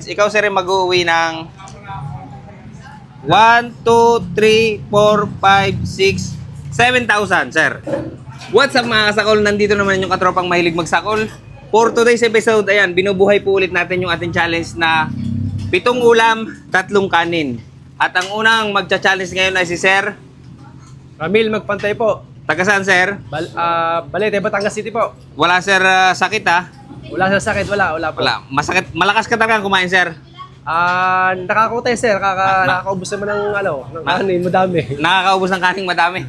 Ikaw sir mag-uwi ng 1, 2, 3, 4, 5, 6, 7,000 sir. What's up mga kasakol? Nandito naman yung katropang mahilig magsakol. For today's episode, ayan, binubuhay po ulit natin yung ating challenge na 7 ulam, 3 kanin. At ang unang magcha-challenge ngayon ay si Sir Ramil, magpantay po. taga saan sir? Balete, Batangas City po. Wala sir sakit ha? Wala sa sakit, wala po. Wala. Masakit, malakas ka talaga kumain sir. Nakakutay sir, nakakaubos naman ng kanin, madami. Nakakaubos ng kaning madami.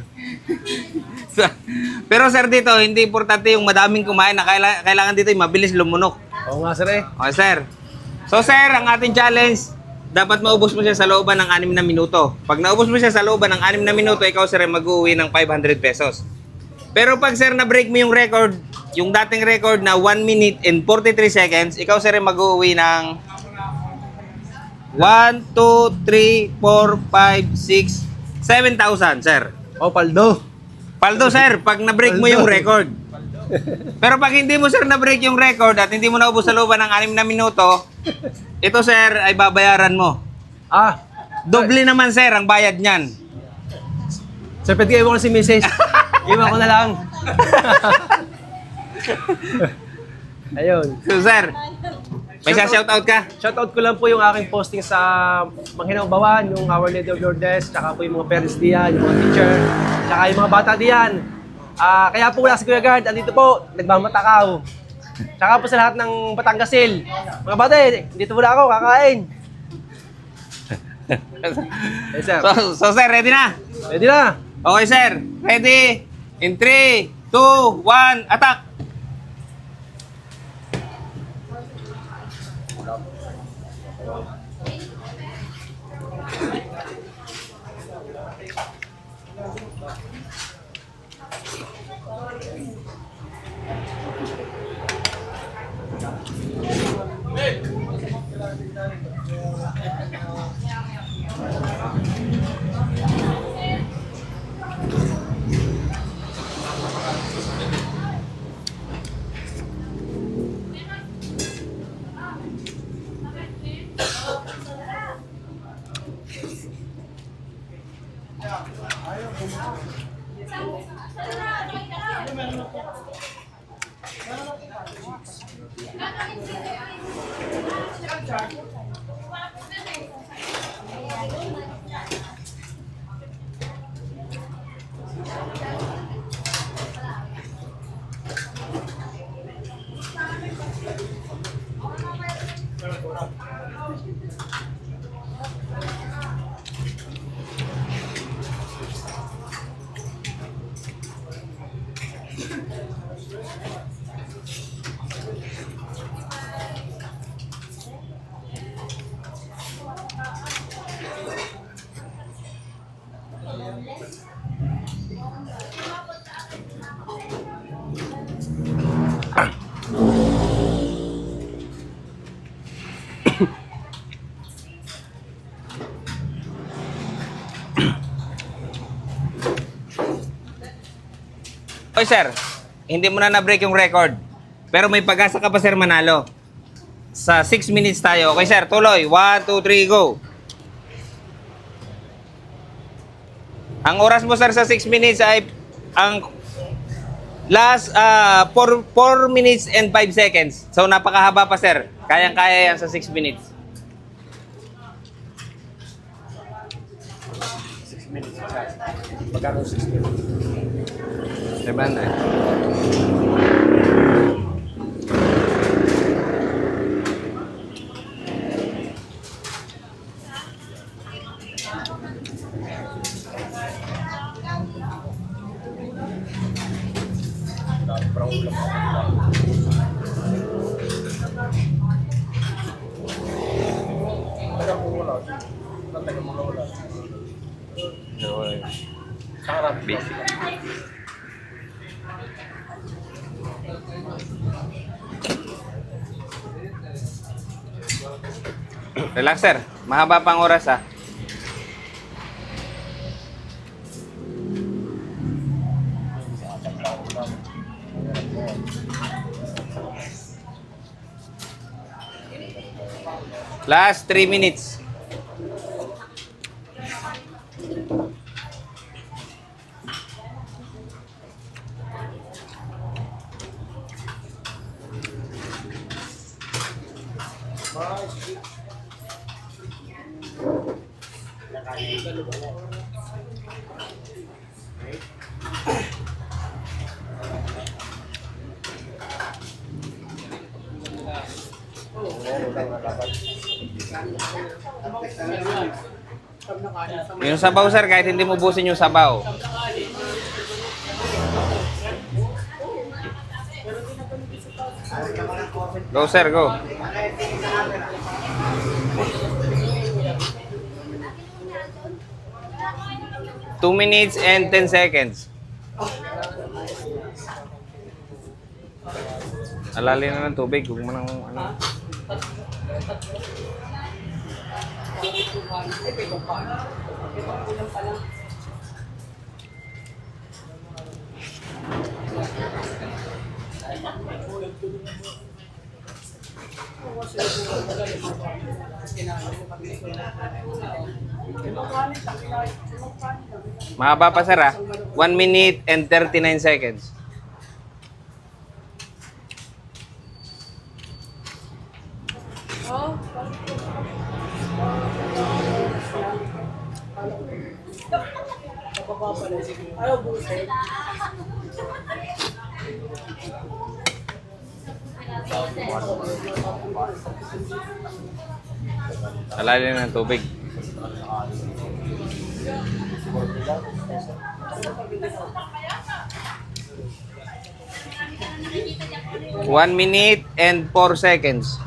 Pero sir dito, hindi importante yung madaming kumain na kailangan dito yung mabilis lumunok. Oo nga sir eh. Okay sir. So sir, ang ating challenge, dapat maubos mo siya sa looban ng 6 na minuto. Pag naubos mo siya sa looban ng 6 na minuto, ikaw sir ay mag-uwi ng 500 pesos. Pero pag sir na-break mo yung record, yung dating record na 1 minute and 43 seconds, ikaw sir ay mag-uwi ng 1, 2, 3, 4, 5, 6, 7,000 sir. Oh, paldo. Paldo sir, pag na-break mo yung record. Pero pag hindi mo sir na-break yung record at hindi mo naubos sa looban ng 6 na minuto, ito sir ay babayaran mo. Doble naman sir ang bayad niyan. Sir, pwede iwan ko si Mrs. Iwan ko na lang. Ayun. So sir, may shoutout ka? Shoutout ko lang po yung aking posting sa Manghinaw Bawan, yung Our Lady of Lourdes, tsaka po yung mga parents diyan, yung mga teacher, tsaka yung mga bata diyan. Kaya po wala si Kuya Guard, andito po, nagmamatakaw. Tsaka po sa lahat ng Batanggasil. Mga bata, dito muna ako, kakain. Hey, sir. So sir, ready na? Ready na? Okay sir, ready? In 3, 2, 1, attack! Oy sir, hindi mo na na-break yung record. Pero may pag-asa ka pa sir manalo. Sa 6 minutes tayo. Okay sir, tuloy. 1, 2, 3, go. Ang oras mo sir sa 6 minutes ay ang last 4 minutes and 5 seconds. So napakahaba pa sir. Kayang-kaya yan sa 6 minutes. 6 minutes. Magkano 6 minutes? 700. Basic. Relax sir, mahaba pang oras ah. Last 3 minutes. Yung sabaw, sir, kahit hindi mo busin yung sabaw. Go, sir, go. 2 minutes and 10 seconds. Alali na ng tubig. Huwag mo nang ano. Mahaba pa, sir, 1 minute and 39 seconds. Alali na ng tubig. One minute and 4 seconds.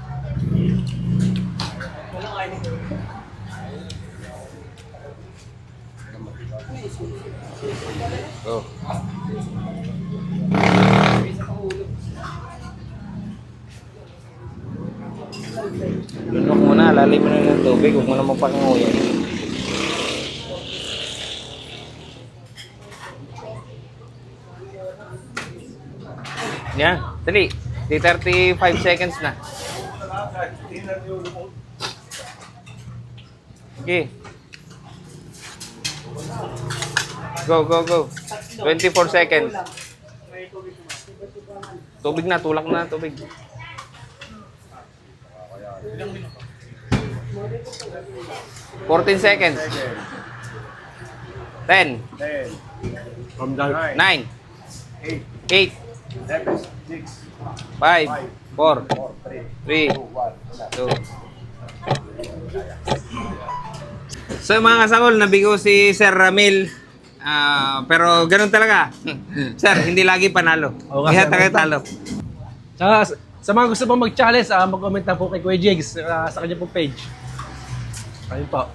Go. Lunok mo na, lalim mo na ng tubig, huwag mo na mapanguyan. Yan, dali. Di 35 seconds na. Okay. Go, go, go. 24 seconds. Tubig na, tulak na tubig. 14 seconds. 10, 9, 8, 5, 4, 3, 2. So mga kasangol, nabigo si Sir Ramil. Pero ganun talaga. Sir, hindi lagi panalo. Kaya tayo talo. Tsaka, sa mga gusto pong mag-challenge, mag-comment na po kay Kuya Jigs sa kanya pong page. Ayun po.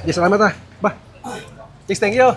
Yes, salamat Ba. Jigs, thank you.